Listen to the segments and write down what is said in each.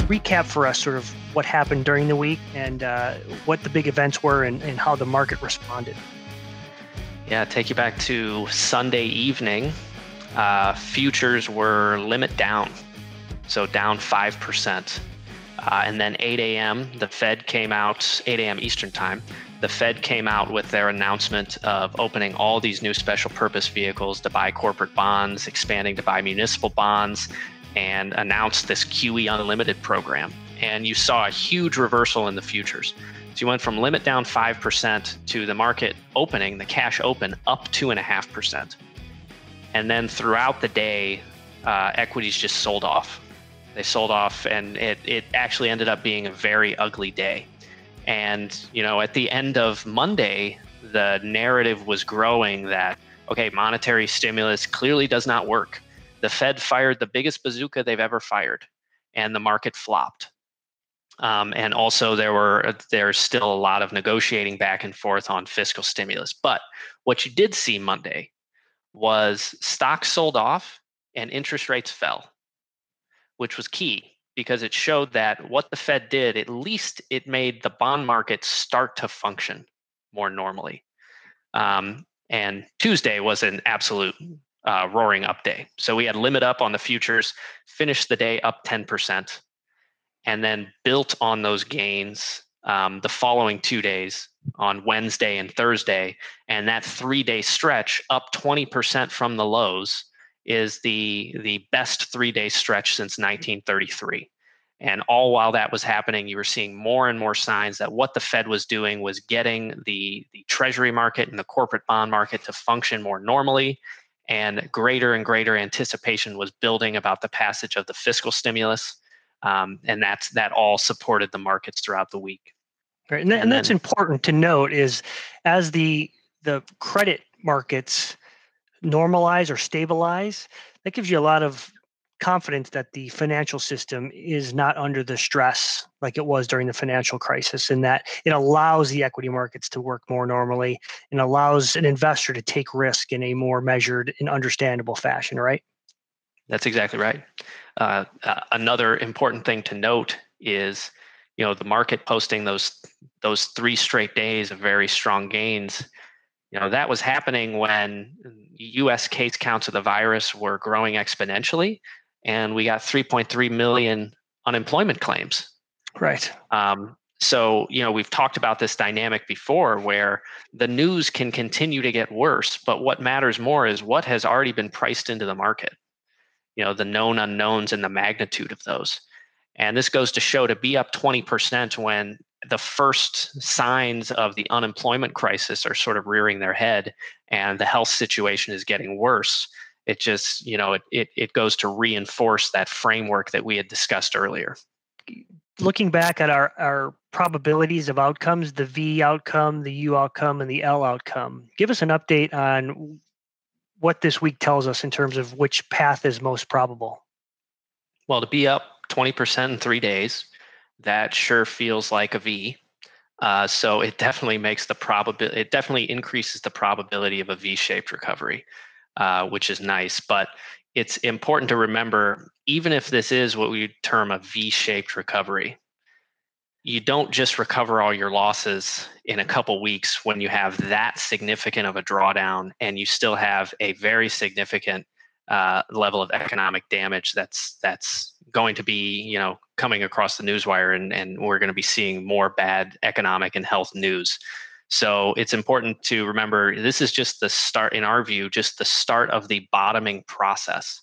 recap for us sort of what happened during the week and what the big events were and how the market responded. Yeah, take you back to Sunday evening. Futures were limit down, so down 5%. And then 8 a.m., the Fed came out, 8 a.m. Eastern time, the Fed came out with their announcement of opening all these new special purpose vehicles to buy corporate bonds, expanding to buy municipal bonds, and announced this QE Unlimited program. And you saw a huge reversal in the futures. So you went from limit down 5% to the market opening, the cash open, up 2.5%. And then throughout the day, equities just sold off. They sold off, and it actually ended up being a very ugly day. And, at the end of Monday, the narrative was growing that, okay, monetary stimulus clearly does not work. The Fed fired the biggest bazooka they've ever fired, and the market flopped. And also there's still a lot of negotiating back and forth on fiscal stimulus. But what you did see Monday was stocks sold off and interest rates fell, which was key because it showed that what the Fed did, at least it made the bond market start to function more normally. And Tuesday was an absolute roaring up day. So we had limit up on the futures, finished the day up 10%, and then built on those gains the following 2 days on Wednesday and Thursday. And that 3-day stretch up 20% from the lows is the best 3-day stretch since 1933. And all while that was happening, you were seeing more and more signs that what the Fed was doing was getting the treasury market and the corporate bond market to function more normally. And greater anticipation was building about the passage of the fiscal stimulus. And that all supported the markets throughout the week. Right. And that's important to note is as the credit markets normalize or stabilize, that gives you a lot of confidence that the financial system is not under the stress like it was during the financial crisis, and that it allows the equity markets to work more normally and allows an investor to take risk in a more measured and understandable fashion, right? That's exactly right. Another important thing to note is, the market posting those 3 straight days of very strong gains. That was happening when U.S. case counts of the virus were growing exponentially, and we got 3.3 million unemployment claims. Right. So, we've talked about this dynamic before where the news can continue to get worse, but what matters more is what has already been priced into the market, the known unknowns and the magnitude of those. And this goes to show to be up 20% when the first signs of the unemployment crisis are sort of rearing their head and the health situation is getting worse. It just, it goes to reinforce that framework that we had discussed earlier. Looking back at our probabilities of outcomes, the V outcome, the U outcome, and the L outcome, give us an update on what this week tells us in terms of which path is most probable. Well, to be up 20% in 3 days, that sure feels like a V. So it definitely makes it definitely increases the probability of a V-shaped recovery, which is nice. But it's important to remember, even if this is what we term a V-shaped recovery, you don't just recover all your losses in a couple weeks when you have that significant of a drawdown and you still have a very significant level of economic damage that's going to be, coming across the newswire, and we're going to be seeing more bad economic and health news. So it's important to remember this is just the start, in our view, just the start of the bottoming process.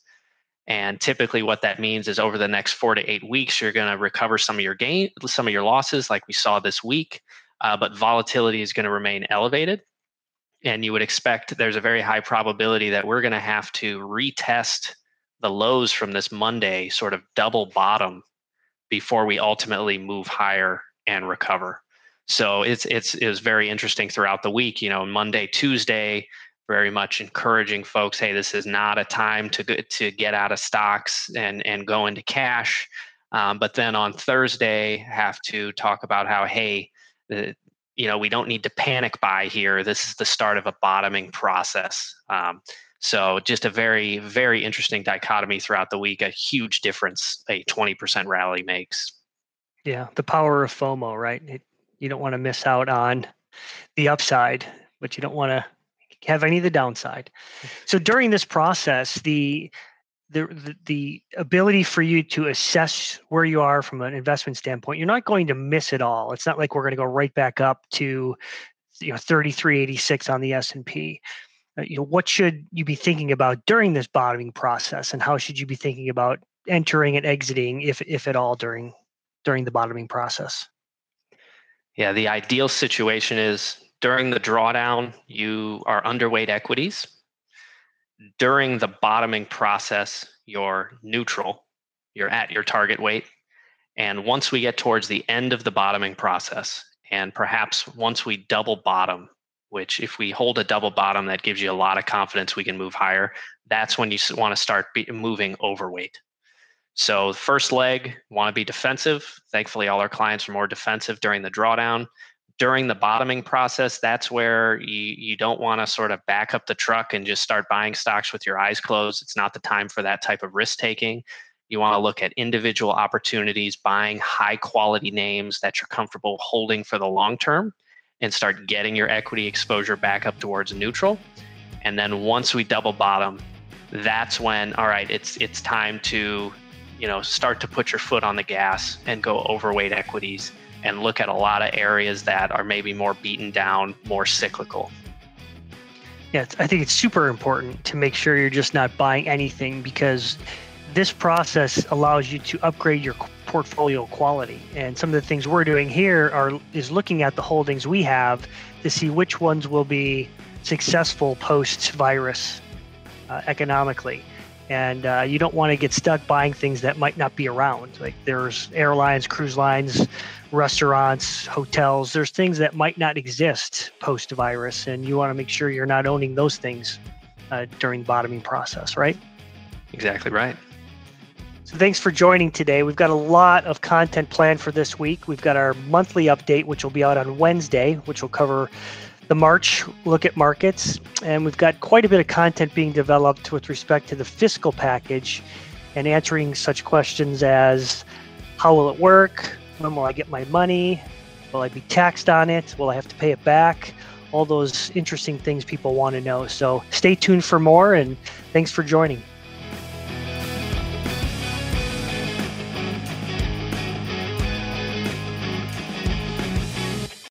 And typically what that means is over the next 4 to 8 weeks, you're going to recover some of your losses like we saw this week, but volatility is going to remain elevated. And you would expect there's a very high probability that we're going to have to retest the lows from this Monday, sort of double bottom, before we ultimately move higher and recover. So it was very interesting throughout the week. Monday, Tuesday, very much encouraging folks, hey, this is not a time to get out of stocks and go into cash. But then on Thursday, have to talk about how, hey, we don't need to panic buy here. This is the start of a bottoming process. So just a very, very interesting dichotomy throughout the week, a huge difference a 20% rally makes. Yeah, the power of FOMO, right? You don't want to miss out on the upside, but you don't want to have any of the downside. So during this process, the ability for you to assess where you are from an investment standpoint, you're not going to miss it all. It's not like we're going to go right back up to 3386 on the S&P. What should you be thinking about during this bottoming process, and how should you be thinking about entering and exiting, if at all, during the bottoming process? Yeah, the ideal situation is during the drawdown, you are underweight equities. During the bottoming process, you're neutral, you're at your target weight. And once we get towards the end of the bottoming process, and perhaps once we double bottom, which if we hold a double bottom, that gives you a lot of confidence we can move higher, that's when you want to start moving overweight. So the first leg, want to be defensive. Thankfully, all our clients are more defensive during the drawdown. During the bottoming process, that's where you don't want to sort of back up the truck and just start buying stocks with your eyes closed. It's not the time for that type of risk taking. You want to look at individual opportunities, buying high quality names that you're comfortable holding for the long term, and start getting your equity exposure back up towards neutral. And then once we double bottom, that's when, all right, it's time to start to put your foot on the gas and go overweight equities and look at a lot of areas that are maybe more beaten down, more cyclical. Yeah, I think it's super important to make sure you're just not buying anything, because this process allows you to upgrade your portfolio quality. And some of the things we're doing here is looking at the holdings we have to see which ones will be successful post-virus economically. And you don't want to get stuck buying things that might not be around. Like there's airlines, cruise lines, restaurants, hotels. There's things that might not exist post-virus, and you want to make sure you're not owning those things during the bottoming process, right? Exactly right. So thanks for joining today. We've got a lot of content planned for this week. We've got our monthly update, which will be out on Wednesday, which will cover the March look at markets. And we've got quite a bit of content being developed with respect to the fiscal package and answering such questions as, how will it work? When will I get my money? Will I be taxed on it? Will I have to pay it back? All those interesting things people want to know. So stay tuned for more, and thanks for joining.